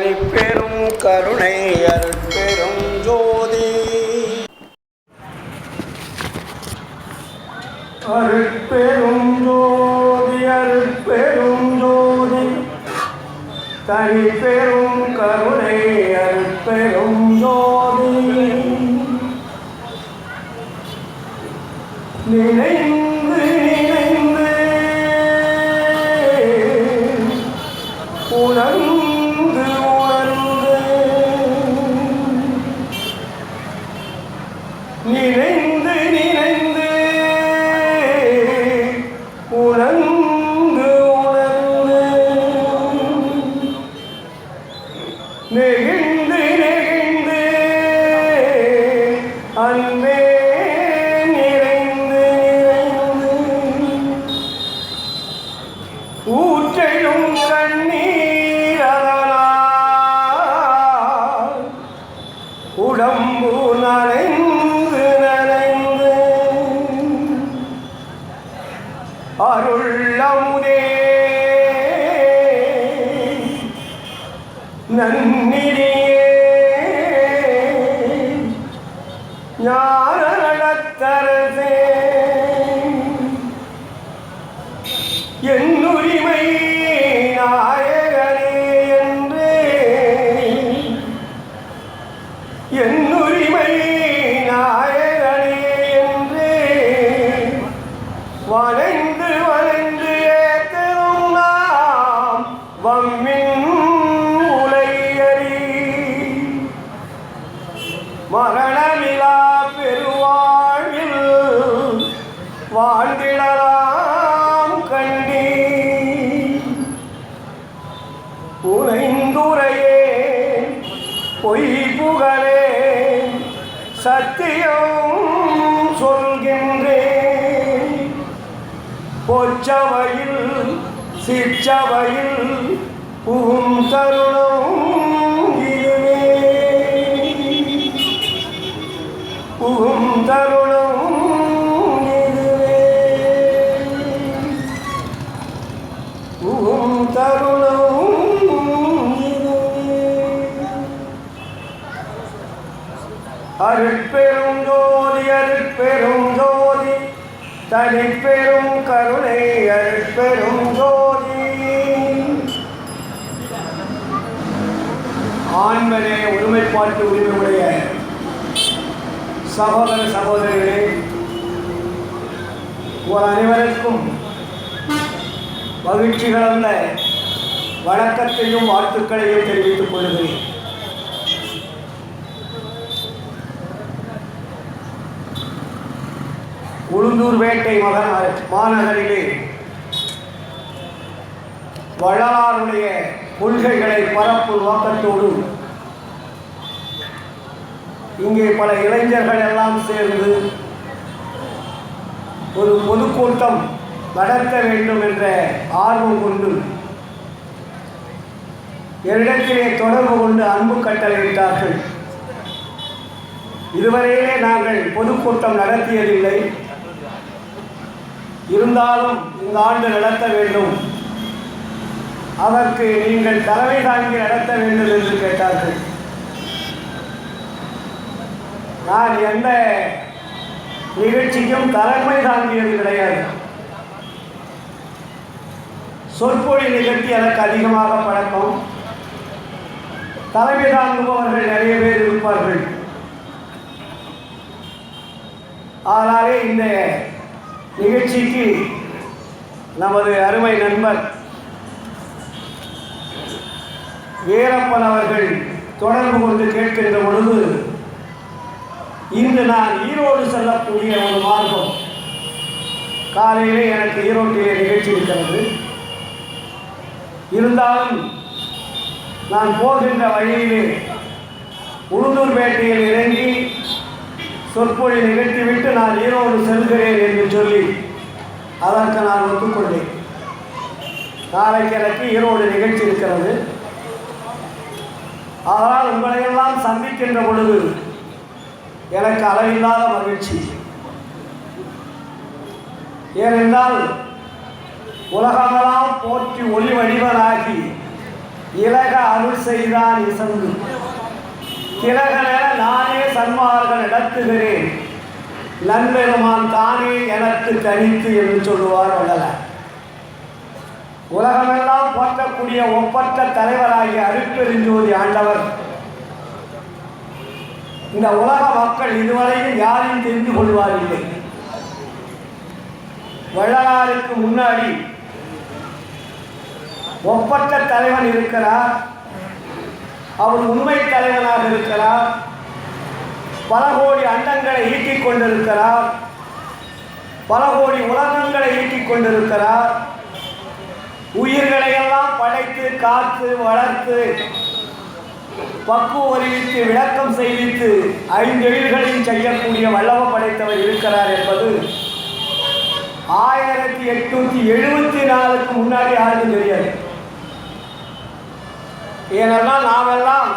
தனிப்பெரும் கருணை அருட்பெரும் ஜோதி அருட்பெரும் ஜோதி அருட்பெரும் ஜோதி தனிப்பெரும் கருணை அருட்பெரும் ஜோதி நினைந்து நினைந்து உணர்ந்து உணர்ந்து நினைந்து நினைந்து உணர்ந்து உணர்ந்து நெகிழ்ந்து நெகிழ்ந்து அன்பே ஊற்றையும் கண்ணீர் அதனால் உடம்பு நனைந்து நனைந்து அருள் அமுதே நன்னிதியே ஞான நடத்தரசே என்னுரிமை நாயகனே என்று என்னுரிமை நாயகனே என்று வளைந்து வளைந்து ஏற்றரும் நாம் வம்மின் உலையறி மரணமிலா பெருவாழ்வில் வாழ்ந்திடலாம் கண்டீ புனைந்துரையே பொய் புகழே சத்தியம் சொல்கின்றேன் பொச்சவையில் சிற்றவையில் புகும் தருணம் இதுவே புகும் தருணம் இதுவே புகும் தருணம் அருட்பெரும் ஜோதி அருட்பெரும் ஜோதி தனிப்பெரும் கருணை அருட்பெரும் ஜோதி ஆண்மனே ஒருமைப்பாட்டு உரிமையுடைய சகோதர சகோதரிகளே, ஒரு அனைவருக்கும் மகிழ்ச்சி கலந்த வணக்கத்தையும் வாழ்த்துக்களையும் தெரிவித்துக் கொள்கிறேன். உளுந்தூர்பேட்டை மாநகரிலே வள்ளலாருடைய கொள்கைகளை பரப்பும் நோக்கத்தோடு இங்கே பல இளைஞர்கள் எல்லாம் சேர்ந்து ஒரு பொதுக்கூட்டம் நடத்த வேண்டும் என்ற ஆர்வம் கொண்டு என்னிடத்திலே தொடர்பு கொண்டு அன்பு கட்டளையிட்டார்கள். இதுவரையிலே நாங்கள் பொதுக்கூட்டம் நடத்தியதில்லை, இருந்தாலும் இந்த ஆண்டு நடத்த வேண்டும், அதற்கு நீங்கள் தலைமை தாங்கி நடத்த வேண்டும் என்று கேட்டார்கள். நான் எந்த நிகழ்ச்சிக்கும் தலைமை தாங்கியது கிடையாது. சொற்பொழி நிகழ்ச்சி எனக்கு அதிகமாக பழக்கம். தலைமை தாங்குபவர்கள் நிறைய பேர் இருப்பார்கள். ஆனாலே இந்த நிகழ்ச்சிக்கு நமது அருமை நண்பர் வீரப்பன் அவர்கள் தொடர்பு கொண்டு கேட்கின்ற பொழுது, இன்று நான் ஈரோடு செல்லக்கூடிய ஒரு மார்க்கம், காலையிலே எனக்கு ஈரோட்டிலே நிகழ்ச்சி இருக்கிறது, இருந்தாலும் நான் போகின்ற வழியிலே உளுந்தூர்பேட்டையில் இறங்கி சொற்பொழி நிகழ்த்திவிட்டு நான் ஈரோடு செல்கிறேன் என்று சொல்லி அதற்கு நான் ஒத்துக்கொண்டேன். நாளைக்கு எனக்கு ஈரோடு நிகழ்ச்சி இருக்கிறது. அதனால் உங்களையெல்லாம் சந்திக்கின்ற பொழுது எனக்கு அளவில்லாத மகிழ்ச்சி. ஏனென்றால் உலகமெல்லாம் போற்றி ஒளி வடிவனாகி இலக அருள் செய்தான் இசந்து திலகன நானே சன்மார்கள் நடத்துகிறேன் நண்பெருமான் தானே எனக்கு தனித்து என்று சொல்லுவார் வள்ளலார். உலகமெல்லாம் போற்றக்கூடிய ஒப்பற்ற தலைவராகிய அருட்பெருஞ்சோதி ஆண்டவர் இந்த உலக மக்கள் இதுவரையும் யாரையும் தெரிந்து கொள்வாரில்லை. வள்ளலாருக்கு முன்னாடி ஒப்பற்ற தலைவன் இருக்கிறார். அவர் உண்மை தலைவனாக இருக்கிறார். பல கோடி அண்டங்களை ஈட்டிக் கொண்டிருக்கிறார். பல கோடி உலகங்களை ஈட்டிக் கொண்டிருக்கிறார். உயிர்களை எல்லாம் படைத்து காத்து வளர்த்து பக்குவம் அறிவித்து விளக்கம் செய்வித்து ஐந்தெழில்களையும் செய்யக்கூடிய வல்லவ படைத்தவர் இருக்கிறார் என்பது 1874 முன்னாடி யாருக்கும் தெரியாது. ஏனென்றால் நாமெல்லாம்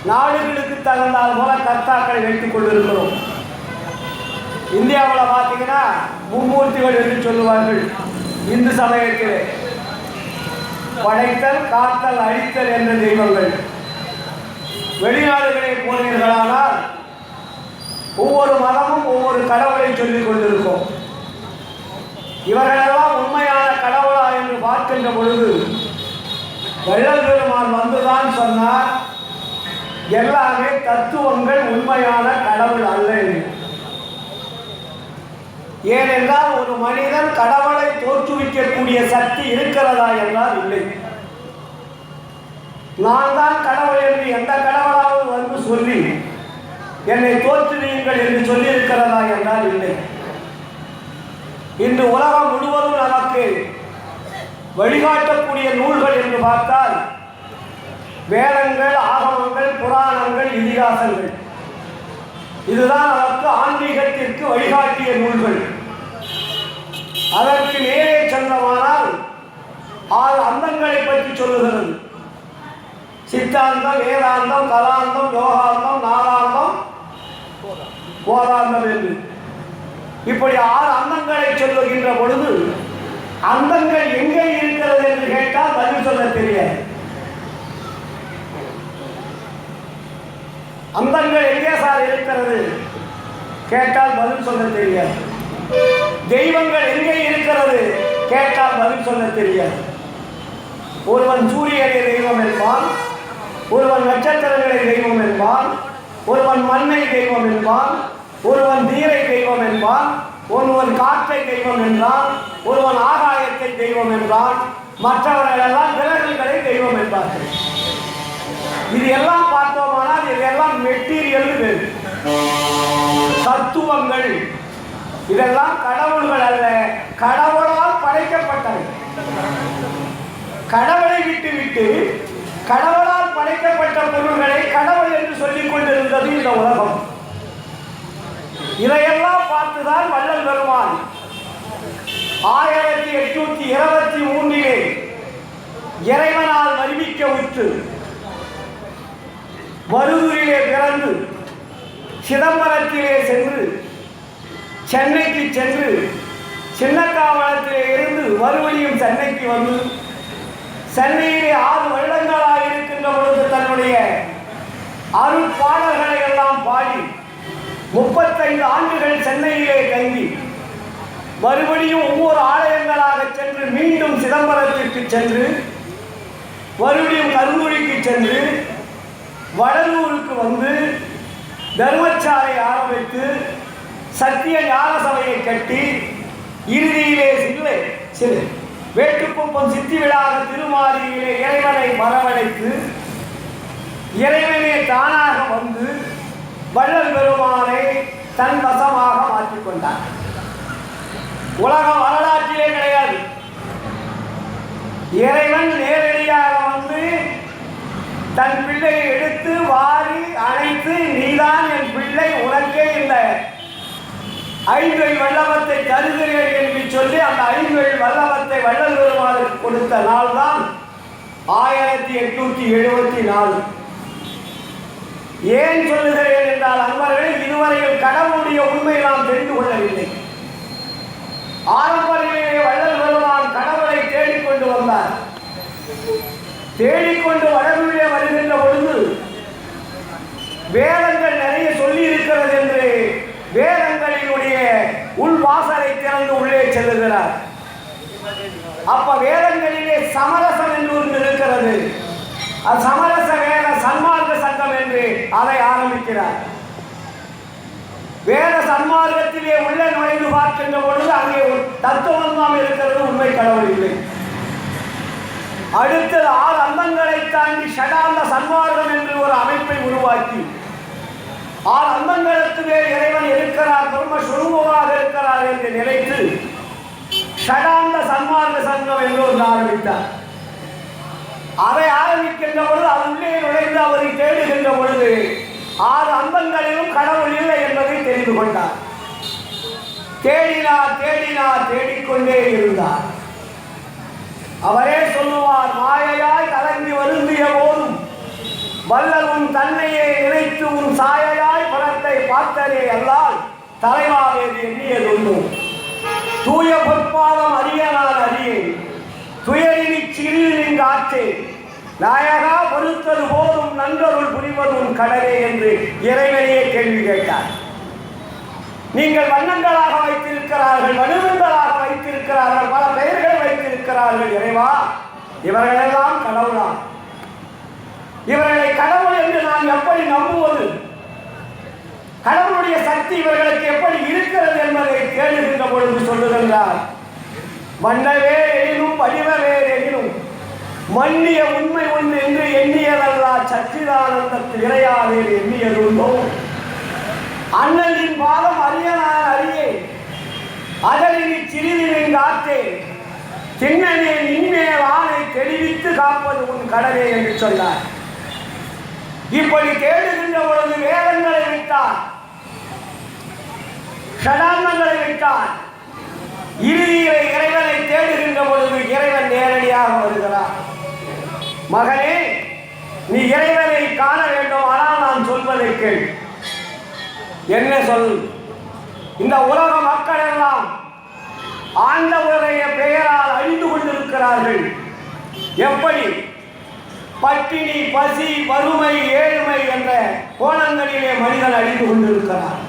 நாடுகளுக்கு தகுந்தால் போல கர்த்தாக்களை வைத்துக் கொண்டிருக்கிறோம். இந்தியாவில் பார்த்தீங்கன்னா மும்மூர்த்திகள் என்று சொல்லுவார்கள். இந்து சமயத்தில் படைத்தல் காத்தல் அழித்தல் என்ற தெய்வங்கள். வெளிநாடுகளை போனீர்களானால் ஒவ்வொரு மதமும் ஒவ்வொரு கடவுளை சொல்லிக் கொண்டிருக்கும். இவர்களெல்லாம் உண்மையான கடவுளா என்று பார்க்கின்ற பொழுது வள்ளல் பெருமான் வந்துதான் சொன்னார், எல்லாமே தத்துவங்கள், உண்மையான கடவுள் அல்ல என்று. ஏனென்றால் ஒரு மனிதன் கடவுளை தோற்றுவிக்கக்கூடிய சக்தி இருக்கிறதா என்றால் இல்லை. நான் தான் கடவுள் என்று எந்த கடவுளாவது வந்து சொல்லி என்னை தோற்றுவீங்கள் என்று சொல்லி இருக்கிறதா என்றால் இல்லை. இன்று உலகம் முழுவதும் நமக்கு வழிகாட்டக்கூடிய நூல்கள் என்று பார்த்தால் வேதங்கள், ஆகமங்கள், புராணங்கள், இதிகாசங்கள். இதுதான் நமக்கு ஆன்மீகத்திற்கு வழிகாட்டிய நூல்கள். அதற்கு நேரே சென்றமானால் 6 அந்தங்களை பற்றி சொல்லுகிறது. சித்தாந்தம், வேதாந்தம், கலாந்தம், யோகாந்தம், நாளாந்தம், போதாந்தம் என்று இப்படி 6 அந்தங்களை சொல்லுகின்ற பொழுது அந்தங்கள் எங்கே இருக்கிறது என்று கேட்டால் பதில் சொல்ல தெரியாது. அந்தங்கள் எங்கே சார் இருக்கிறது கேட்டால் பதில் சொல்ல தெரியாது. தெய்வங்கள் எங்கே இருக்கிறது கேட்டால் பதில் சொல்ல தெரியாது. ஒருவன் சூரியனை தெய்வம் என்பான், ஒருவன் நட்சத்திரங்களை தெய்வம் என்பான், ஒருவன் மண்ணை தெய்வம் என்பான், ஒருவன் நீரை தெய்வம் என்பான், ஒருவன் காற்றை தெய்வம் என்றான், ஒருவன் ஆகாயத்தை தெய்வம் என்றான், மற்றவர்கள் எல்லாம் விலங்குகளை தெய்வம் என்பார்கள். இது எல்லாம் பார்த்தோமானால் இதெல்லாம் மெட்டீரியல், தத்துவங்கள். இதெல்லாம் கடவுள்கள் அல்ல, கடவுளால் படைக்கப்பட்டவை. கடவுளை விட்டு கடவுளால் படைக்கப்பட்ட பொருள்களை கடவுள் என்று சொல்லிக் கொண்டிருந்தது இந்த உலகம். இதையெல்லாம் பார்த்துதான் வள்ளல் பெருமான் 1823 இறைவனால் வருவிக்க உற்று மருதூரிலே பிறந்து சிதம்பரத்திலே சென்று சென்னைக்கு சென்று சின்னக்காவளத்திலே இருந்து மறுபடியும் சென்னைக்கு வந்து சென்னையிலே 6 வருடங்களாக இருக்கின்ற பொழுது தன்னுடைய அருட்பாடல்களை எல்லாம் பாடி 35 ஆண்டுகள் சென்னையிலே தங்கி மறுபடியும் ஒவ்வொரு ஆலயங்களாக சென்று மீண்டும் சிதம்பரத்திற்கு சென்று மறுபடியும் கருங்கூழிக்கு சென்று வடலூருக்கு வந்து தர்மச்சாலை ஆரம்பித்து சத்திய ஞான சபையை கட்டி இறுதியிலே சிலை வேட்டுக்குப்பம் சித்தி விழாக திருமாலியிலே இறைவனை வரவழைத்து இறைவனே தானாக வந்து வள்ளல் பெருமானை தன் வசமாக மாற்றிக்கொண்டார். உலக வரலாற்றிலே கிடையாது. இறைவன் நேரடியாக வந்து தன் பிள்ளையை எடுத்து வாரி அணைத்து, நீதான் என் பிள்ளை, உனக்கே இந்த 5 வல்லவத்தை தருகிறேன் என்று சொல்லி அந்த 5 வல்லவத்தை வள்ளல் பெருமானுக்கு கொடுத்த நாள் தான் 1874. ஏன் சொல்லுகிறேன் என்றால் அன்பர்கள், இதுவரையில் கடவுளுடைய உண்மை நாம் தெரிந்து கொள்ளவில்லை. ஆரம்ப நிலையிலே வள்ளல் பெருமான் கடவுளை தேடிக்கொண்டு வந்தார். தேடிக்கொண்டு வடமொழியே வருகின்ற பொழுது வேதங்கள் நிறைய சொல்லி இருக்கிறது என்று வேதங்களினுடைய உள்வாசலை திறந்து உள்ளே செல்லுகிறார். அப்ப வேதங்களிலே சமரசம் என்று ஒன்று இருக்கிறது. சமரச வேத சன்மார்க்க சங்கம் என்று அதை ஆரம்பிக்கிறார். வேத சன்மார்க்கத்திலே உள்ள நுழைந்து பார்க்கின்ற பொழுது அங்கே ஒரு தத்துவம் இருக்கிறது, உண்மை கடவுள் இல்லை. அடுத்தது 6 அந்தங்களை தாண்டி ஷடாந்த சன்மார்க்கம் என்று ஒரு அமைப்பை உருவாக்கி 6 அந்தங்களுக்கு மேல் இறைவன் இருக்கிறார், பிரம்ம சுரூபமாக இருக்கிறார் என்று நினைத்து ஷடாந்த சன்மார்க்க சங்கம் என்று ஒன்று ஆரம்பித்தார். அதை ஆரம்பிக்கின்ற பொழுது அது உள்ளே நுழைந்து அவரை தேடுகின்ற பொழுது 6 அந்தங்களிலும் கடவுள் இல்லை என்பதை தெரிந்து கொண்டார். தேடினார் தேடினார் தேடிக்கொண்டே இருந்தார். அவரே சொல்லுவார், மாயையாய் கலங்கி வருந்திய போதும் வல்லல் உன் தன்னையே நினைத்து உன் சாயையாய் படத்தை பார்த்தனே அல்லால் தலைவாவேது எண்ணியதுண்டு. தூய பொற்பாதம் அறிய நான் அறியேன், துயரினி சிறிது நின்று ஆற்றேன், நாயகா பொறுத்தது போதும் நன்றருள் புரிவது உன் கடலே என்று இறைவனையே கேள்வி கேட்டார். நீங்கள் வண்ணங்களாக வைத்திருக்கிறார்கள், வடிவங்களாக வைத்திருக்கிறார்கள், பல பெயர்கள் வைத்திருக்கிறார்கள். இறைவா, இவர்களெல்லாம் கடவுளா? இவர்களை கடவுள் என்று நான் எப்படி நம்புவது? கடவுளுடைய சக்தி இவர்களுக்கு எப்படி இருக்கிறது என்பதை கேளுகின்ற பொழுது சொல்லுகின்றார், மன்னவே எனினும் வடிவவே எனினும் மன்னிய உண்மை ஒன்று என்று எண்ணியதல்லா சச்சிதானந்தத்தில் இறையாதே எண்ணியதுண்டோ. அண்ணலின் பாதம் அறிய நான் அறியேன், அதனினி சிறிதின் காத்தேன், திண்ணனே நின்மேல் ஆணை தெளிவித்து காப்பது உன் கடலே என்று சொன்னார். இப்படி தேடுகின்ற பொழுது வேதங்களை விட்டார், ஷடாந்தங்களை விட்டார். இறுதியில் இறைவனை தேடுகின்ற பொழுது இறைவன் நேரடியாக வருகிறார். மகனே, நீ இறைவனை காண வேண்டும், ஆனால் நான் சொல்வதை கேள். என்ன சொல்? இந்த உலக மக்கள் எல்லாம் ஆண்டவருடைய பெயரால் அழிந்து கொண்டிருக்கிறார்கள். எப்படி? பட்டினி, பசி, வறுமை, ஏழ்மை என்ற கோணங்களிலே மனிதன் அழிந்து கொண்டிருக்கிறார்.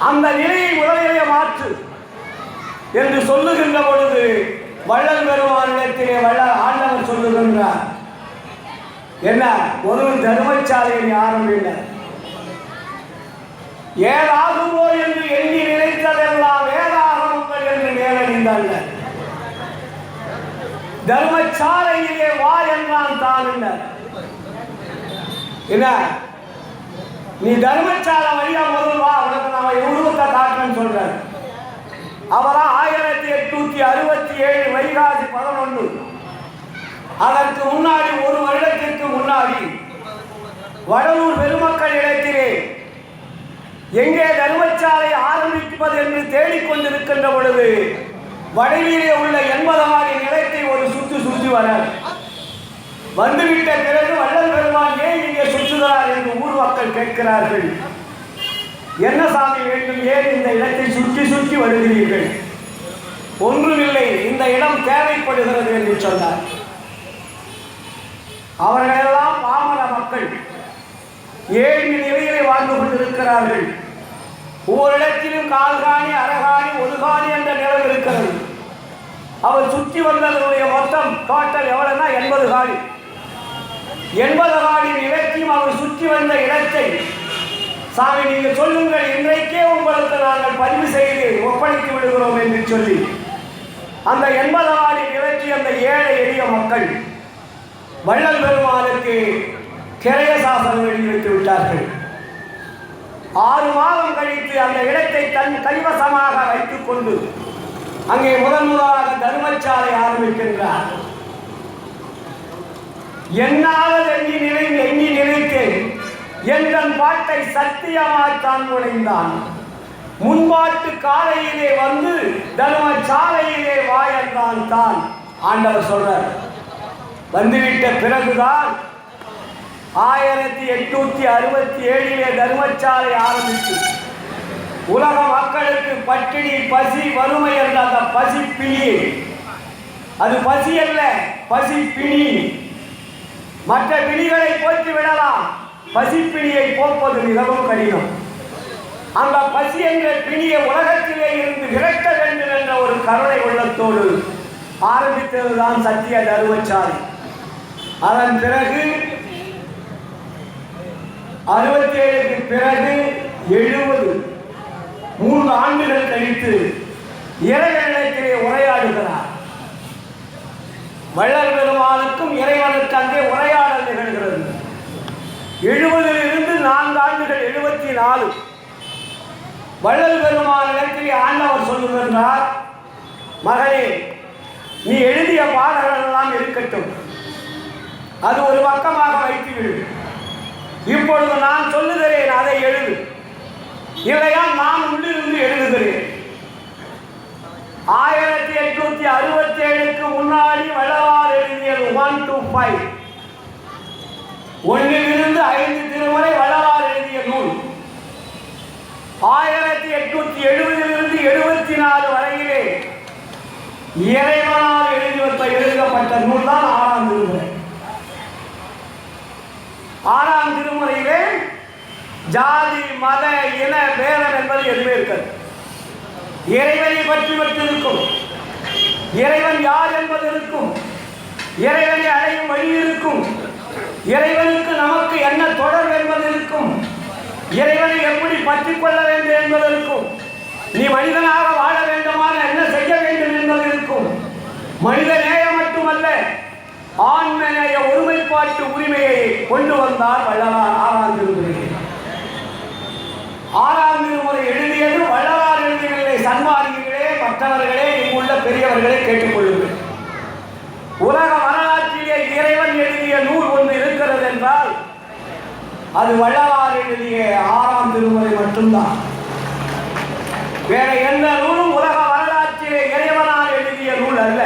அந்த நிலையை முதலிலே மாற்று என்று சொல்லுகின்ற பொழுது வள்ளல் பெருமானிடத்திலே வள்ளல் ஆண்டவர் சொல்லுகின்றார், என்ன? ஒரு தர்மசாலையை ஆரம்பித்தார். ஏதாகுமோ என்று எண்ணி நினைத்ததெல்லாம் வேதாகமங்கள் என்று மேலணிந்தார்கள். தர்மசாலையிலே வா என்றான் தான். என்ன? நீ தர்மசாலை வழியா முதல் வா, உனக்கு நாம உருவத்தை காட்டுறேன்னு சொல்றாரு. அவரா 1867 வைகாசி 11. அதற்கு முன்னாடி ஒரு வருடத்திற்கு முன்னாடி வடலூர் பெருமக்கள் இடத்திலே எங்கே தர்மசாலை ஆரம்பிப்பது என்று தேடிக்கொண்டிருக்கின்ற பொழுது வடவிலே உள்ள 80 ஆடி நிலத்தை ஒரு சுற்றி வர வந்துவிட்ட பிறகு வள்ளல் பெருமான் ஏன் இங்கே சுற்றுகிறார் என்று ஊர் மக்கள் கேட்கிறார்கள். என்ன சாமி வேண்டும், ஏன் இந்த இடத்தை சுற்றி வருகிறீர்கள்? ஒன்றுமில்லை, இந்த இடம் தேவைப்படுகிறது என்று சொன்னார். அவர்களெல்லாம் பாமர மக்கள், ஏழு நிலையிலே வாழ்ந்து கொண்டிருக்கிறார்கள். ஒவ்வொரு இடத்திலும் கால்காணி, அரகாணி, ஒதுகாணி என்ற நிலம் இருக்கிறது. அவர் சுற்றி வந்ததனுடைய மொத்தம் டோட்டல் எவ்வளவுனா 80 காணி. 80 காணி நிலத்தையும் அவர் சுற்றி வந்த இடத்தை, சாமி நீங்கள் சொல்லுங்கள், இன்றைக்கே உங்களுக்கு நாங்கள் பதிவு செய்து ஒப்படைத்து விடுகிறோம் என்று சொல்லி அந்த 80 காணி நிலத்தை அந்த ஏழை எளிய மக்கள் வள்ளல் பெருமானுக்கு கிரைய சாசனம் எழுதி வைத்து விட்டார்கள். 6 மாதம் கழித்து அந்த இடத்தை தன் கைவசமாக வைத்துக் கொண்டு அங்கே முதலாக தர்மசாலை ஆரம்பிக்கின்றார். என்னால் எண்ணி நினைத்தேன், என் பாட்டை சத்தியமாய் தான் நுழைந்தான். முன்பாட்டு காலையிலே வந்து தர்மசாலையிலே வாயந்தான் தான் ஆண்டவர் சொல்றார். வந்துவிட்ட பிறகுதான் 1867 தர்மசாலை ஆரம்பித்து உலக மக்களுக்கு பட்டினி, பசி, வறுமை என்ற அந்த பசி பிணியை அது பசி அல்ல, பசி பிணி. மற்ற பிணிகளை போக்கி விடலாம், பசிப்பிணியை போக்குவது மிகவும் கடினம். அந்த பசி என்ற பிணியை உலகத்திலே இருந்து விரட்ட வேண்டும் என்ற ஒரு கருணை உள்ளத்தோடு ஆரம்பித்ததுதான் சத்திய தர்மசாலை. அதன் பிறகு 67க்கு பிறகு 3 ஆண்டுகள் கழித்து இறைவனிடத்திலே உரையாடுகிறார். வள்ளல் பெருமானுக்கும் இறைவனுக்கு அங்கே உரையாடல் நிகழ்கிறது. 70 4 ஆண்டுகள் 74 வள்ளல் பெருமானிடத்திலே ஆண்டவர் சொல்லுகின்றார், மகளே, நீ எழுதிய பாடல்கள் எல்லாம் இருக்கட்டும், அது ஒரு பக்கமாக வைத்துவிடு. இப்பொழுது நான் சொல்லுகிறேன், அதை எழுது. இல்லையா நான் உள்ளிருந்து எழுதுகிறேன். 1867க்கு முன்னாடி வள்ளலார் எழுதியது 1 to 5, 1 to 5 திருமுறை வள்ளலார் எழுதிய நூல். 1870 74 வரையிலே இறைவனால் எழுதப்பட்ட நூல் தான் 6ஆம் திருமுறை. 6ஆம் திருமுறையிலே ஜாதி மத இன பேதம் என்பது எதுவுமே இருக்காது. இறைவனை பற்றி இருக்கும், இறைவன் யார் என்பது இருக்கும், இறைவனை அடையும் வழி இருக்கும், இறைவனுக்கு நமக்கு என்ன தொடர்பு என்பது இருக்கும், இறைவனை எப்படி பற்றிக் கொள்ள வேண்டும் என்பது இருக்கும், நீ மனிதனாக வாழ வேண்டுமான என்ன செய்ய வேண்டும் என்பது இருக்கும். மனித நேயம் மட்டுமல்ல, ஆண்மநேய ஒருமைப்பாட்டு உரிமையை கொண்டு வந்தார் வள்ளலார். 6ஆம் திருமுறை. 6ஆம் திருமுறை எழுதியது வள்ளலார் எழுதியவில்லை. சன்மார்க்கிகளே, மற்றவர்களே, இங்குள்ள பெரியவர்களே கேட்டுக்கொள்ளுங்கள். உலக வரலாற்றிலே இறைவன் எழுதிய நூல் ஒன்று இருக்கிறது என்றால் அது வள்ளலார் எழுதிய 6ஆம் திருமுறை மட்டும்தான். வேற எந்த நூலும் உலக வரலாற்றிலே இறைவனால் எழுதிய நூல் அல்ல.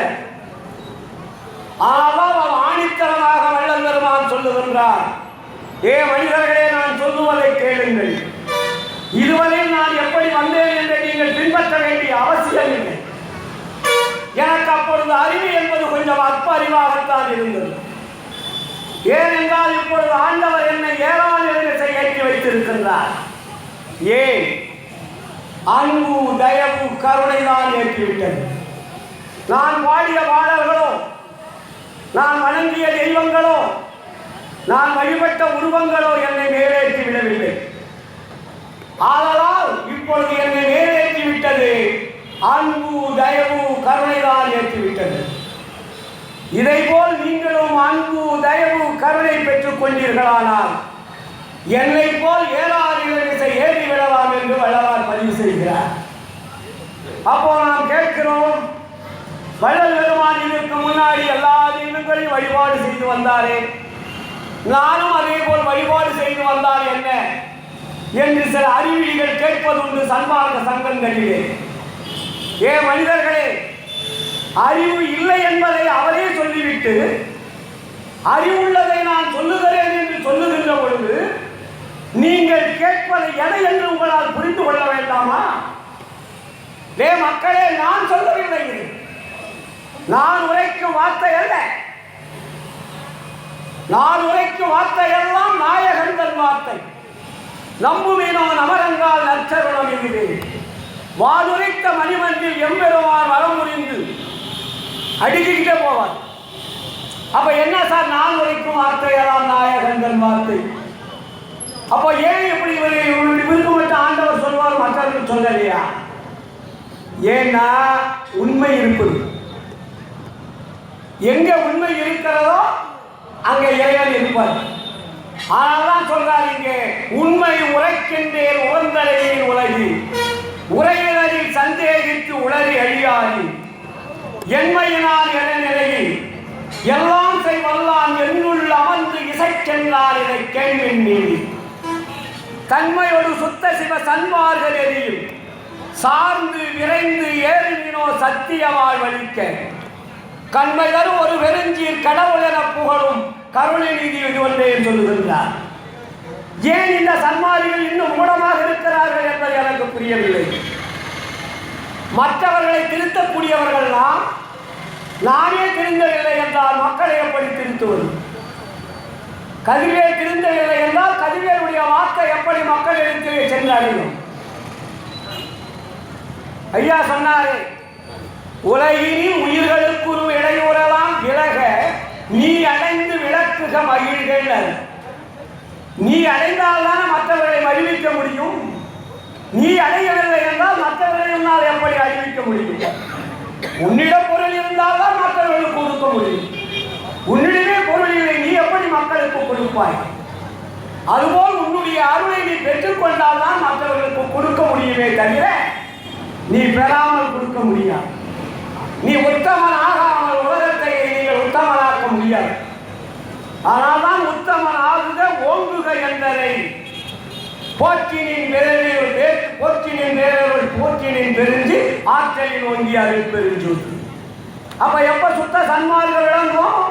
ஆனால் அவர் ஆணித்தரமாக வள்ளல் பெருமான் சொல்லுகின்றார், ஏ மனிதர்களே, நான் சொல்லுவதை கேளுங்கள். இதுவரை நான் எப்படி வந்தேன் என்று நீங்கள் பின்பற்ற வேண்டிய அவசியம் இல்லை. எனக்கு அப்பொழுது அறிவு என்பது கொஞ்சம் அற்ப அறிவாகத்தான் இருந்தது. ஏனென்றால் இப்பொழுது ஆண்டவர் என்னை ஏறாநிலை ஏற்றி வைத்திருக்கின்றார். ஏன்? அன்பு, தயவு, கருணை தான் ஏற்றிவிட்டது. நான் பாடிய பாடல்களோ, நான் வணங்கிய தெய்வங்களோ, நான் வழிபட்ட உருவங்களோ என்னை மேலேற்றி விடவில்லை. ஆதலால் இப்பொழுது என்னை மேலேற்றி விட்டது அன்பு, தயவு, கருணை தான் ஏற்றிவிட்டது. இதைப்போல் நீங்களும் அன்பு, தயவு, கருணை பெற்றுக் கொண்டீர்களானால் என்னை போல் ஏறாநிலை ஏறி விடலாம் என்று வள்ளலார் பதிவு செய்கிறார். அப்போ நாம் கேட்கிறோம், வள்ளல் பெருமான் இதற்கு முன்னாடி எல்லா தெய்வங்களையும் வழிபாடு செய்து வந்தாரே, நானும் அதே போல் வழிபாடு செய்து வந்தார் என்ன என்று சில அறிவிலிகள் கேட்பதுண்டு சன்மார்க்க சங்கங்களிலே. ஏ மனிதர்களே, அறிவு இல்லை என்பதை அவரே சொல்லிவிட்டு அறிவுள்ளதை நான் சொல்லுகிறேன் என்று சொல்லுகின்ற பொழுது நீங்கள் கேட்பதை எதை என்று உங்களால் புரிந்து கொள்ள வேண்டாமா? வே மக்களே, நான் சொல்லவில்லை, நான் உரைக்கும் வார்த்தை அல்ல. நான் உரைக்கும் வார்த்தை எல்லாம் நாயகன் தன் வார்த்தை. நம்புவீனோ நமரங்கால் நற்சருணம் இது. வானுரைத்த மணிமன்றில் எம்பெருமான் வரம் முறிந்து அடிக்கிட்டே போவார். அப்ப என்ன சார், நான் உரைக்கும் வார்த்தை எல்லாம் நாயகன் தன் வார்த்தை? அப்போ ஏன் இப்படி இவருக்கு மட்டும் ஆண்டவர் சொல்வார், மற்றவர்கள் சொல்லலையா? ஏன்னா உண்மை இருப்பது. எங்க உண்மை இருக்கிறதோ அங்க இறைவன் இருப்பார். ஆனால் சொல்றார் இங்கே, உண்மை உரைக்கின்றேன் உகந்தலையின் உலகில் உரையினரில் சந்தேகித்து உளறி அழியாதி என்மையினால் என நிலையில் எல்லாம் செய்வல்லான் என்னுள் அமர்ந்து இசைக்கென்றால் இதை கேள்வின் மீறி தன்மையோடு சுத்த சிவ சன்மார்கள் எரியும் சார்ந்து விரைந்து ஏறினோ சத்திய வாழ்வழிக்க கண்மை தரும் ஒரு வெறுஞ்சீர் கடவுள் என புகழும் கருணை நீதி இது ஒன்றே சொல்லுகின்றார். ஏன் இந்த சன்மாரிகள் இன்னும் மூடமாக இருக்கிறார்கள் என்பது எனக்கு புரியவில்லை. மற்றவர்களை திருத்தக்கூடியவர்கள்லாம் நானே திருந்தவில்லை என்றால் மக்களை எப்படி திருத்துவது? கதிரவேல் திருந்தவில்லை என்றால் கதிரவேலுடைய வாக்கை எப்படி மக்களிடத்திலே சென்று அடையும்? ஐயா சொன்னாரே, உலகினில் உயிர்களுக்கு ஒரு இடையூறலாம் விலக நீ அடைந்து விளக்குக மகிழ்கள். நீ அடைந்தால்தான் மற்றவர்களை அறிவிக்க முடியும். நீ அடையவில்லை என்றால் மற்றவர்களை உன்னால் எப்படி அறிவிக்க முடியும்? உன்னிடம் பொருள் இருந்தால்தான் மற்றவர்களுக்கு கொடுக்க முடியும். உன்னிடமே பொருள் இல்லை, நீ எப்படி மக்களுக்கு கொடுப்பாய்? அதுபோல் உன்னுடைய அருளை நீ பெற்றுக்கொண்டால் தான் மற்றவர்களுக்கு கொடுக்க முடியுமே தவிர நீ பெறாமல் கொடுக்க முடியாது. நீ உத்தமன் ஆகாமல் உலகத்தை நீங்கள் உத்தமனாக்க முடியாது. ஆனால் தான் உத்தமன் ஆகுக ஓங்குக என்பதை போற்றினின் போற்றினின் பெருஞ்சி ஆற்றலில் ஓங்கி அருள் பெருஞ்சூர். அப்ப எப்ப சுத்த சன்மார்க்கம் விளங்கும்?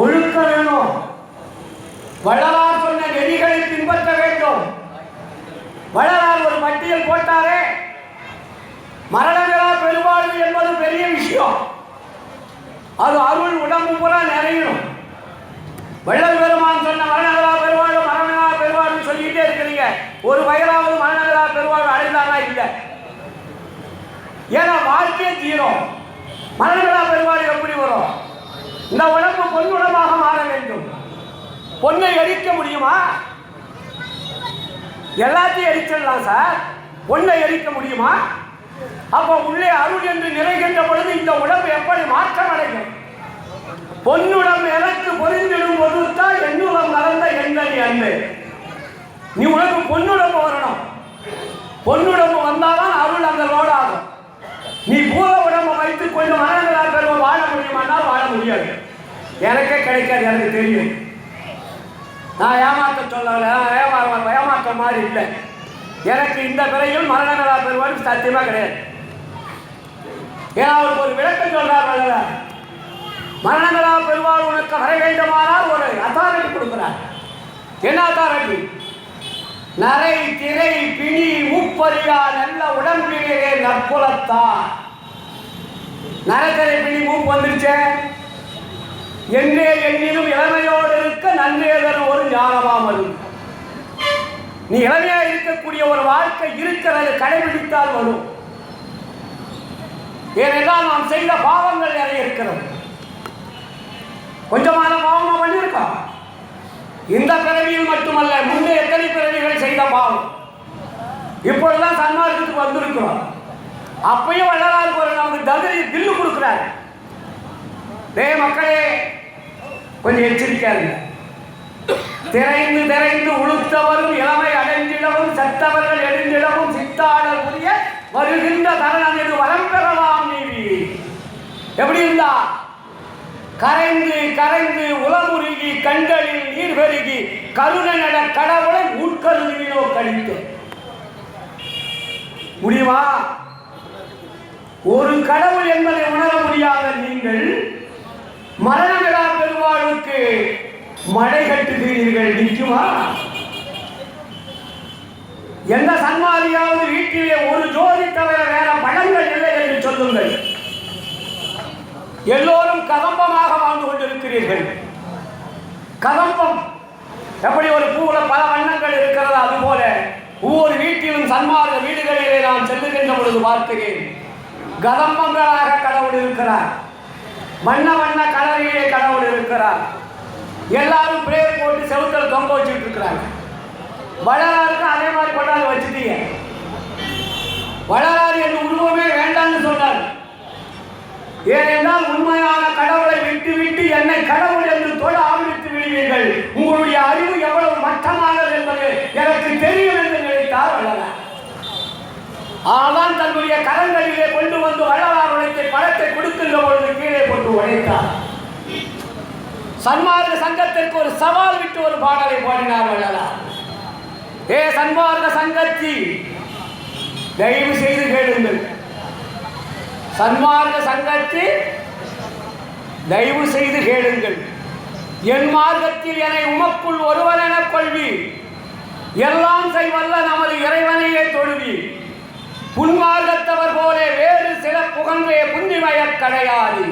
ஒழுக்கம் வேணும். வள்ளலார் சொன்ன நெறிகளை பின்பற்ற வேண்டும். வள்ளலார் ஒரு பட்டியல் போட்டாரே, மரணங்களா பெருவாழ்வு என்பது பெரிய விஷயம். அது அருள் உடம்பு பூரா நிறையணும். வள்ளல் பெருமான் சொன்ன மரணங்களா பெருவாழ்வு மரணங்களா பெருவாழ்வு சொல்லிட்டே இருக்கிறீங்க. ஒரு வயலாவது மரணங்களா பெருவாழ்வு அடைந்தாரா? இல்லை. ஏன்னா வாழ்க்கையே தீரும். மரணங்களா பெருவாழ்வு எப்படி வரும்? இந்த உடம்பு பொன்னுடமாக மாற வேண்டும். பொன்னை எரிக்க முடியுமா? எல்லாத்தையும் எரிச்சிடலாம் சார். பொன்னை எரிக்க முடியுமா? அப்போ உள்ளே அருள் என்று நிறைகின்ற பொழுது இந்த உடம்பு எப்படி மாற்றம் அடையும்? பொன்னுடம் எனக்கு பொறிந்திடும் பொருத்தான் என்னுடம் நடந்த எண்ணி அன்பு. நீ உனக்கு பொன்னுடம்பு வரணும். பொன்னுடம்பு வந்தால்தான் அருள் அந்த லோடாகும். நீ பூத உடம்பை வைத்துக் கொண்டு மரணங்களால் பெறுவோம் வாழ முடியுமானால் வாழ முடியாது. எனக்கே கிடைக்காது, எனக்கு தெரியும். நான் ஏமாற்ற சொல்லல, ஏமாற்ற மாதிரி இல்லை. எனக்கு இந்த பிறையில் மரணங்களால் பெறுவார் சத்தியமா கிடையாது. ஏன்னா அவருக்கு ஒரு விளக்கம் சொல்றார். மரணங்களால் பெறுவார் உனக்கு வர வேண்டுமானால் ஒரு அத்தாரிட்டி கொடுக்கிறார். என்ன அத்தாரிட்டி? நரை திரை பிணி மூப்பறியா நல்ல உடம்பிலே நற்புலத்தார். நரத்திரை பிணி மூப்பு வந்துருச்சே, என்றே எண்ணிலும் இளமையோடு இருக்க நன்றேதன் ஒரு ஞானமாமல். நீ இளமையா இருக்கக்கூடிய ஒரு வாழ்க்கை இருக்கிறது, கடைபிடித்தால் வரும். ஏனென்றால் நாம் செய்த பாவங்கள் நிறைய இருக்கிறது. கொஞ்சமான பாவமா பண்ணியிருக்கோம். இந்த பிறவியில் மட்டுமல்ல, முன்னே எத்தனை பிறவிகள் செய்த பாவம். இப்பொழுதுதான் சன்மார்க்கத்துக்கு வந்திருக்கிறோம். அப்பயும் வள்ளலார் ஒரு நமக்கு தகுதி தில்லு கொடுக்கிறார். மக்களே கொஞ்சம் எச்சரிக்காருங்க. திரைந்து திரைந்து உளுத்தவரும் இளமை அடைந்திடவும் சத்தவர்கள் எழுந்திடவும் சித்தாடல் புரிய வருகின்ற தருணம் இது வரம் பெறலாம். நீவி எப்படி இருந்தா? கரைந்து கரைந்து உளமுருகி கண்களில் நீர் பெருகி கருணை நட கடவுளை உட்கருவினோ கழித்து முடியுமா? ஒரு கடவுள் என்பதை உணர முடியாத நீங்கள் மரணங்களா பெருவாழ்வுக்கு மழை கட்டுகிறீர்கள். நிற்குமா? எந்த சன்மாதியாவது வீட்டிலே ஒரு ஜோதி தவிர வேற பழங்கள் இல்லை என்று சொல்லுங்கள். எல்லோரும் கதம்பமாக வாழ்ந்து கொண்டிருக்கிறீர்கள். கதம்பம் எப்படி ஒரு பூவுல பல வண்ணங்கள் இருக்கிறது, அதுபோல ஒவ்வொரு வீட்டிலும் சன்மார்க்க வீடுகளிலே நான் செல்லுகின்ற பொழுது பார்க்கிறேன். கதம்பங்களாக கடவுள் இருக்கிறார். வண்ண வண்ண கலரிலே கடவுள் இருக்கிறார். எல்லாரும் பிரேயர் போட்டு செவுத்தல் தொங்க வச்சுட்டு இருக்கிறாங்க. வள்ளலாருக்கு அதே மாதிரி கொண்டாந்து வச்சுட்டீங்க. வள்ளலார் என்ற உருவமே வேண்டாம்னு சொன்னார். ஏனென்றால் உண்மையான கடவுளை விட்டு விட்டு என்னை கடவுள் என்று தொழ ஆரம்பித்து விடுவீர்கள். உங்களுடைய அறிவு எவ்வளவு மட்டமானது என்பது எனக்கு தெரியும் என்று நினைத்தார் வள்ளலார். ஆனால் தன்னுடைய கரங்களிலே கொண்டு வந்து வள்ளலார் உழைத்த பழத்தை கொடுக்கின்ற பொழுது கீழே போட்டு உழைத்தார். சன்மார்க்க சங்கத்திற்கு ஒரு சவால் விட்டு ஒரு பாடலை பாடினார் வள்ளலார். ஏ சன்மார்க்க சங்கத்தி, தயவு செய்து கேளுங்கள். சன்மார்க்க சங்கத்தி, தயவு செய்து கேளுங்கள். என் மார்க்கத்தில் என்னை உமக்குள் ஒருவன் எனக் கொள்வி, எல்லாம் செய்வல்ல நமது இறைவனையே தொழுவி. புன்மார்க்கத்தவர் போல வேறு சில புகன்றே புந்திமய கிடையாது.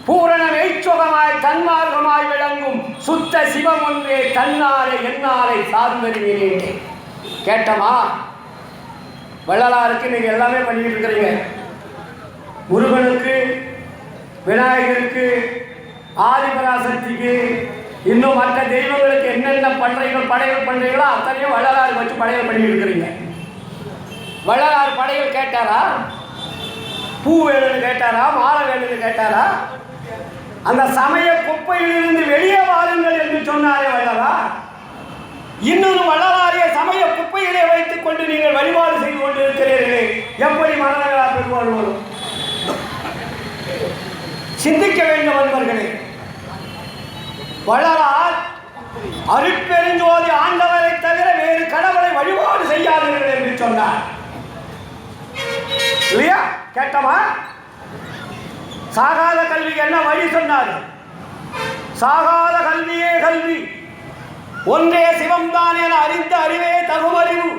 பூரண மெய்ச்சுகமாய் தன்மார்க்கமாய் விளங்கும் சுத்த சிவம் ஒன்றே தன்னாரை என்னாரை சார்ந்தறிவினே. கேட்டமா? வள்ளலாருக்கு நீங்கள் எல்லாமே பண்ணிக்கிட்டு இருக்கிறீங்க. முருகனுக்கு, விநாயகருக்கு, ஆதிபராசக்திக்கு, இன்னும் மற்ற தெய்வங்களுக்கு என்னென்ன படைகள் பண்ணுறீங்களோ அத்தனையும் வள்ளலாறு வச்சு படையல் பண்ணிட்டு இருக்கிறீங்க. வள்ளலார் படையல் கேட்டாரா? பூ வேணும்னு கேட்டாரா? மாலை வேணும்னு கேட்டாரா? அந்த சமய குப்பையிலிருந்து வெளியே வாருங்கள் என்று சொன்னாரே வள்ளலா. இன்னொரு வள்ளலாரிய சமய குப்பையிலே வைத்துக் கொண்டு நீங்கள் வழிபாடு செய்து கொண்டு இருக்கிறீர்களே, எப்படி மனநலா பெறுவார் வரும்? சிந்திக்க வேண்டும் அன்பர்களே. வள்ளலார் அருட்பெருஞ்சோதி ஆண்டவரை தவிர வேறு கடவுளை வழிபாடு செய்யாதீர்கள் என்று சொன்னார் இல்லையா? கேட்டமா? சாகாத கல்விக்கு என்ன வழி சொன்னார்? சாகாத கல்வியே கல்வி, ஒன்றே சிவம்தான் என அறிந்த அறிவே தகுமறிவு,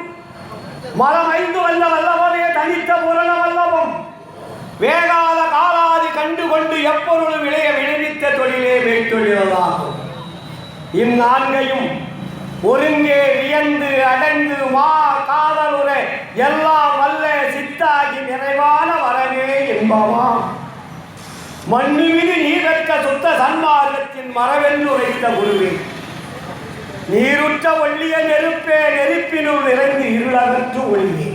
மரம் ஐந்து வல்ல வல்லவனே தனித்த புரண வல்லவம், வேகாத காலாதி கண்டு கொண்டு எப்பொருளும் விளைய விளைவித்த தொழிலே மெய்த்தொழிலாகும். இந்நான்கையும் ஒருங்கே வியந்து அடைந்து மா காதலுரை எல்லாம் வல்ல சித்தாகி நிறைவான வரவே என்பவா. மண்ணு மீது நீரற்ற சுத்த சன்மார்க்கத்தின் மரவென்று உரைத்த குருவே, நீருற்ற ஒள்ளிய நெருப்பே நெருப்பினுள் நிறைந்து இருளகற்று ஒளியே.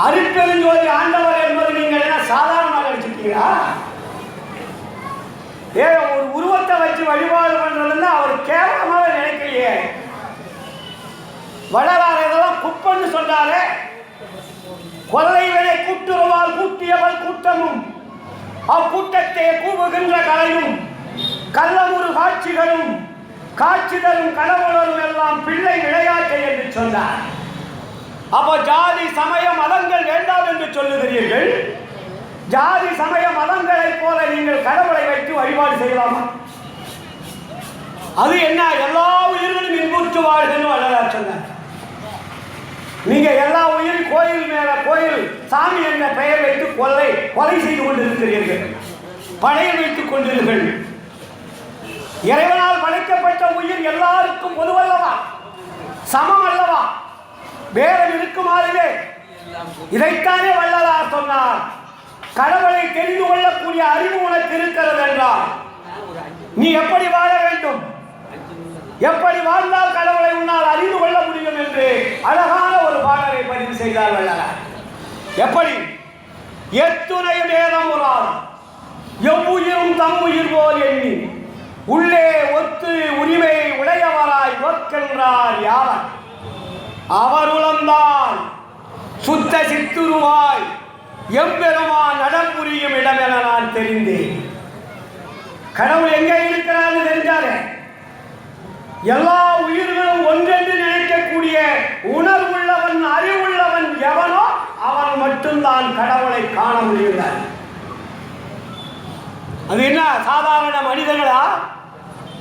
அருட்பெருஞ்சோதி ஆண்டவர் என்பது நீங்கள் என்ன சாதாரணமாக நினைச்சிட்டீங்களா? ஒரு உருவத்தை வச்சு வழிபாடு பண்றதுன்னா அவர் கேவலமாக நினைக்கலையே. வள்ளலார் இதெல்லாம் குப்பன்னு சொன்னாரே. கொள்ளை விலை கூட்டுறவால் கூட்டியவள் கூட்டமும் அக்கூட்டத்தை கூவுகின்ற கலையும் கள்ளமுறு காட்சிகளும் காட்சி தரும் கடவுளரும் எல்லாம் பிள்ளை விளையாட்டு என்று சொன்னார். அப்போ ஜாதி சமய மதங்கள் வேண்டாம் என்று சொல்லுகிறீர்கள். ஜாதி சமய மதங்களைப் போல நீங்கள் கடவுளை வைத்து வழிபாடு செய்யலாமா? அது என்ன? எல்லா உயிர்களும் இன்புற்று வாழ்கன்னு வள்ளலார் சொன்னார். நீங்க எல்லா உயிர் கோயில் மேல கோயில் சாமி என்ற பெயர் வைத்து கொலை செய்து கொண்டிருக்கிறீர்கள், படையை வைத்துக் கொண்டிருக்கிறீர்கள். இறைவனால் படைக்கப்பட்ட உயிர் எல்லாருக்கும் பொதுவல்லவா, சமம் அல்லவா, வேதம் இருக்குமாறுவே. இதைத்தானே வள்ளலார் சொன்னார். கடவுளை தெரிந்து கொள்ளக்கூடிய அறிவு உனக்கு இருக்கிறது என்றால் நீ எப்படி வாழ வேண்டும், எப்படி வாழ்ந்தால் கடவுளை உன்னால் அறிந்து கொள்ள முடியும் என்று அழகான ஒரு பாடலை பதிவு செய்தார் வள்ளலார். எப்படி? எத்துணை வேதம் உறார் எவ்வுயிரும் தம்முயிர் போல் எண்ணி உள்ளே ஒத்து உரிமை உடையவராய் ஒக்கின்றார் யாவர் அவர் உளம்தான் சுத்த சித்துருவாய் எம்பெருமான் நடப்புரியும் இடம் என நான் தெரிந்தேன். கடவுள் எங்கே இருக்கிறார் தெரிஞ்சாரு. எல்லா உயிர்களும் ஒன்றென்று நினைக்கக்கூடிய உணர்வுள்ளவன் அறிவுள்ளவன் எவனோ அவன் மட்டும்தான் கடவுளை காண முடிகிறார். அது என்ன சாதாரண மனிதர்களா,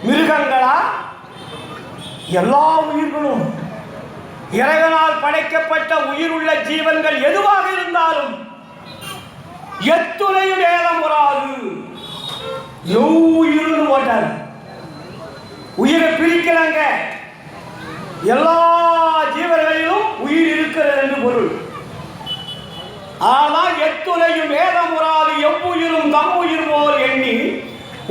மிருகங்களா? எல்லா உயிர்களும் இறைவனால் படைக்கப்பட்ட உயிருள்ள ஜீவன்கள் எதுவாக இருந்தாலும் எத்துணையும் வேதம் வராது. உயிர்னு போட்டார். உயிரை பிரிக்கிறாங்க. எல்லா ஜீவர்களிலும் உயிர் இருக்கிறது என்று பொருள். ஆனால் எத்துணையும் வேதம் வராது எவ்வுயிரும் தம்முயிர் போல் எண்ணி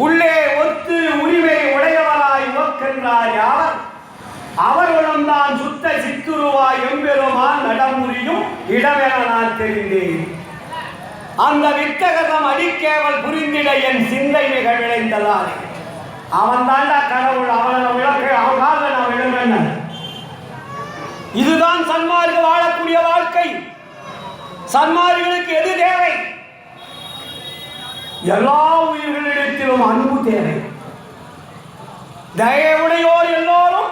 உள்ளே ஒத்து உரிமை உடையவராய் நோக்கின்றார் யார் அவர்களும் தான் சுத்த சித்துருவாய் எம்பெருமான் நடமுடியும் இடமென நான் தெரிந்தேன். அந்த வித்தகதம் அடிக்கேவல் புரிந்திட என் சிந்தை மிக விளைந்ததால் அவன் தாண்டா கடவுள், அவனை விளக்க அவன் கால நான் விழுவேன். இதுதான் சன்மார்க்க வாழக்கூடிய வாழ்க்கை. சன்மார்களுக்கு எது தேவை? எல்லா உயிர்களிடத்திலும் அன்பு தேவை. தயவுடையோர் எல்லோரும்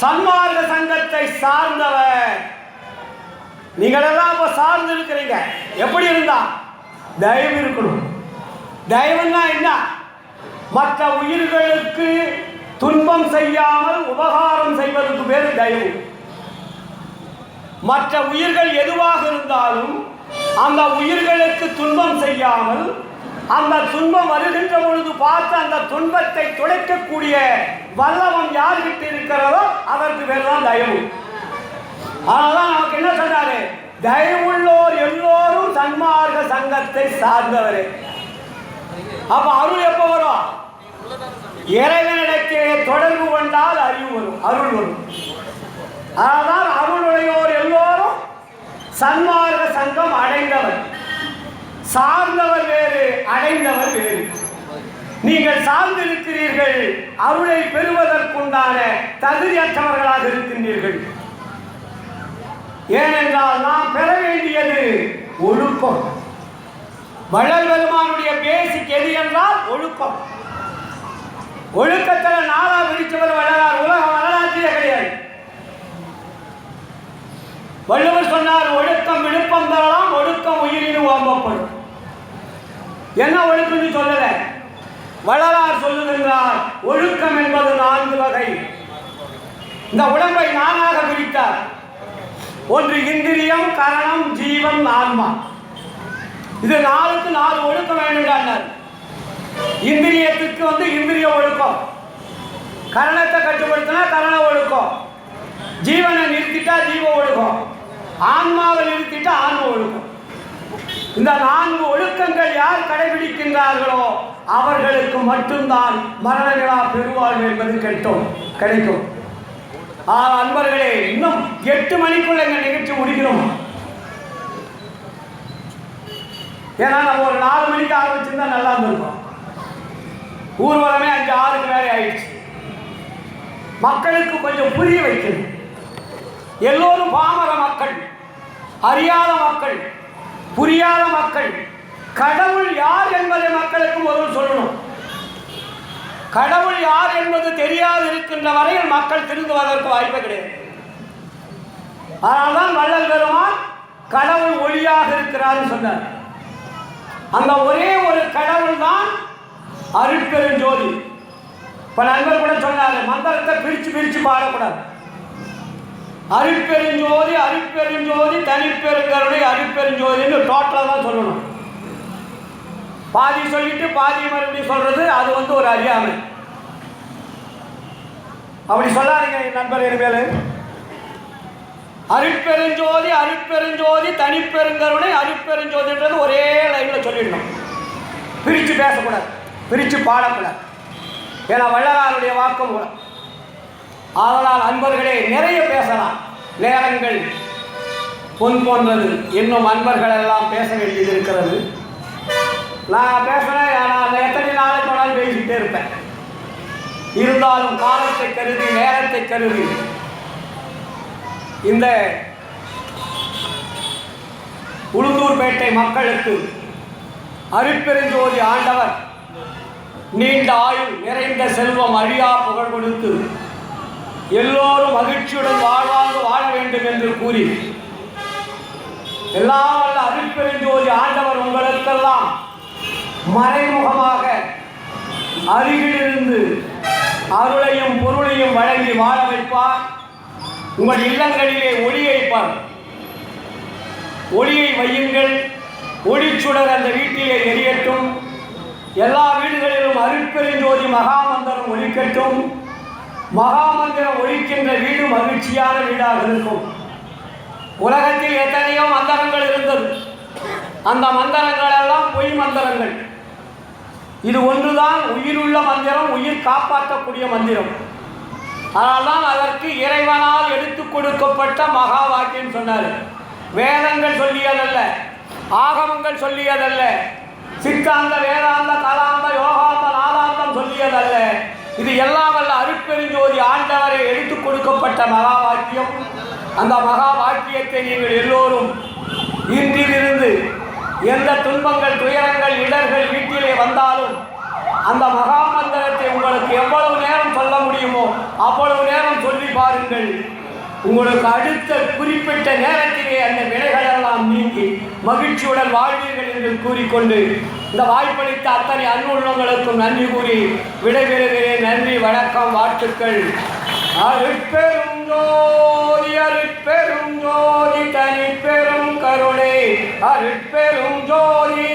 சன்மார்க்க சங்கத்தை சார்ந்தவர். நீங்களெல்லாம் இப்போ சார்ந்து இருக்கிறீங்க. எப்படி இருந்தா தயவு இருக்கணும். தயவுன்னா என்ன? மற்ற உயிர்களுக்கு துன்பம் செய்யாமல் உபகாரம் செய்வதற்கு பேர் தயவு. மற்ற உயிர்கள் எதுவாக இருந்தாலும் அந்த உயிர்களுக்கு துன்பம் செய்யாமல் அந்த துன்பம் வருகின்ற பொழுது பார்த்து அந்த துன்பத்தை துடைக்கக்கூடிய வல்லவம் யார்கிட்ட இருக்கிறதோ அதற்கு பேர் தான் தயவு. அதனால்தான் நமக்கு என்ன சொன்னாரு, தயவுள்ளோர் எல்லோரும் சன்மார்க்க சங்கத்தை சார்ந்தவரே. அப்ப அருள் எப்ப வரும்? இறைவனிடத்திலே தொடர்பு கொண்டால் அறிவு வரும், அருள் வரும். அதனால் அருளுடையோர் எல்லோரும் சன்மார்க்க சங்கம் அடைந்தவர். சார்ந்தவர் வேறு, அடைந்தவர் வேறு. நீங்கள் சார்ந்திருக்கிறீர்கள், அருளை பெறுவதற்குண்டான தகுதியற்றவர்களாக இருக்கின்றீர்கள். ஏனென்றால் நாம் பெற வேண்டியது ஒழுக்கம். வள்ளல் பெருமானுடைய பேசிக் எது என்றால் ஒழுக்கம். ஒழுக்கத்தில் நாளா பிரிச்சவர் வள்ளலார், உலக வரலாற்றிலே கிடையாது. வள்ளுவர் சொன்னார், ஒழுக்கம் விழுப்பம் தரலாம், ஒழுக்கம் உயிரினு ஓம்பப்படும். என்ன ஒழுக்கம்னு சொல்லல, வள்ளலார் சொல்லுகின்றார், ஒழுக்கம் என்பது 4 வகை. இந்த உடம்பை நானாக பிரித்தார். ஒன்று இந்திரியம், கரணம், ஜீவன், ஆன்மா. இது 4க்கு 4 ஒழுக்கம் வேணுங்கிறார். இந்திரியத்துக்கு இந்திரிய ஒழுக்கம், கரணத்தை கட்டுப்படுத்தினா கரண ஒழுக்கம், ஜீவனை நிறுத்திட்டா ஜீவ ஒழுக்கம், ஆன்மாவை நிறுத்திட்டா ஆன்ம ஒழுக்கம். இந்த 4 ஒழுக்கங்கள் யார் கடைபிடிக்கின்றார்களோ அவர்களுக்கு மட்டும்தான் மரணங்களா பெருவாழ்வு என்பது கிடைக்கும். அன்பர்களே, இன்னும் 8 மணிக்குள்ள எங்க நிகழ்ச்சி முடிக்கிறோம். ஏன்னா நம்ம ஒரு 4 மணிக்கு ஆரம்பிச்சிருந்தா நல்லா இருந்திருக்கும். ஊர்வலமே 5, 6க்கு வேலை ஆயிடுச்சு. மக்களுக்கு கொஞ்சம் புரிய வைக்கணும். எல்லோரும் பாமர மக்கள், அறியாத மக்கள், புரியாத மக்கள். கடவுள் யார் என்பதை மக்களுக்கு முதல் சொல்லணும். கடவுள் யார் என்பது தெரியாது இருக்கின்ற வரையில் மக்கள் திருந்துவதற்கு வாய்ப்பு கிடையாது. அதனால்தான் வள்ளல் பெருமான் கடவுள் ஒளியாக இருக்கிறார் சொன்னார். அந்த ஒரே ஒரு கடவுள் தான் அருட்பெருஞ்சோதி. இப்ப நண்பர் கூட சொன்னார், மந்திரத்தை பிரிச்சு பாடக்கூடாது. அருட்பெருஞ்சோதி, அருட்பெருஞ்சோதி, தனிப்பெருங்கருணை, அருட்பெருஞ்சோதின்னு டோட்டலாக தான் சொல்லணும். பாதி சொல்லிட்டு பாதி மறுபடியும் சொல்றது அது ஒரு அறியாமை. அப்படி சொல்லாதீங்க நண்பர். இனிமேல் அருட்பெருஞ்சோதி, அருட்பெருஞ்சோதி, தனிப்பெருங்கருணை, அருட்பெருஞ்சோதின்றது ஒரே லைன்ல சொல்லிடணும். பிரித்து பேசக்கூடாது, பிரித்து பாடக்கூடாது. ஏன்னா வள்ளலாருடைய வாக்கம் கூட. அதனால் அன்பர்களே, நிறைய பேசலாம், நேரங்கள் பொன் போன்றது. இன்னும் அன்பர்கள் எல்லாம் பேச வேண்டியது இருக்கிறது. நான் பேசுகிறேன், நான் எத்தனை நாளைக்கு வேணாலும் பேசிக்கிட்டே இருப்பேன். இருந்தாலும் காலத்தை கருதி, நேரத்தை கருதி இந்த உளுந்தூர்பேட்டை மக்களுக்கு அருட்பெருஞ்சோதி ஆண்டவர் நீண்ட ஆயுள், நிறைந்த செல்வம், அழியா புகழ் கொடுத்து எல்லோரும் மகிழ்ச்சியுடன் வாழ்வாங்க வாழ வேண்டும் என்று கூறி, எல்லாம் வல்ல அருட்பெருஞ்சோதி ஆண்டவர் உங்களுக்கெல்லாம் மறைமுகமாக அருகிலிருந்து அருளையும் பொருளையும் வழங்கி வாழ வைப்பார். உங்கள் இல்லங்களிலே ஒளியைப்பார். ஒளியை வையுங்கள், ஒளிச்சுடர் அந்த வீட்டிலே எரியட்டும். எல்லா வீடுகளிலும் அருட்பெருஞ்சோதி மகாமந்திரம் ஒலிக்கட்டும். மகாமந்திரம் ஒலிக்கின்ற வீடு மகிழ்ச்சியான வீடாக இருக்கும். உலகத்தில் எத்தனையோ மந்திரங்கள் இருந்தது. அந்த மந்திரங்கள் எல்லாம் பொய் மந்திரங்கள். இது ஒன்றுதான் உயிருள்ள மந்திரம், உயிர் காப்பாற்றக்கூடிய மந்திரம். அதனால்தான் அதற்கு இறைவனால் எடுத்து கொடுக்கப்பட்ட மகா வாக்கியம் சொன்னார். வேதங்கள் சொல்லியதல்ல, ஆகமங்கள் சொல்லியதல்ல, சித்தாந்த, வேதாந்த, கலாந்த, யோகாந்த, நாதாந்தம் சொல்லியதல்ல. இது எல்லாம் வல்ல அருட்பெருஞ்சோதி ஆண்டவரை எடுத்து கொடுக்கப்பட்ட மகா வாக்கியம். அந்த மகா வாக்கியத்தை நீங்கள் எல்லோரும் இன்றிலிருந்து எந்த துன்பங்கள், துயரங்கள், இடர்கள் வீட்டிலே வந்தாலும் அந்த மகாமந்திரத்தை உங்களுக்கு எவ்வளவு நேரம் சொல்ல முடியுமோ அவ்வளவு நேரம் சொல்லி பாருங்கள். உங்களுக்கு அடுத்த குறிப்பிட்ட நேரத்திலே அந்த வினைகள் எல்லாம் நீங்கி மகிழ்ச்சியுடன் வாழ்வீர்கள் என்று கூறிக்கொண்டு இந்த வாய்ப்பளித்த அத்தனை அன்புள்ளவங்களுக்கும் நன்றி கூறி விடைபெறுகிறேன். நன்றி, வணக்கம், வாழ்த்துக்கள். அருட்பெருஞ்சோதி, அருட்பெருஞ்சோதி. அருட்பெரும் ஜோதி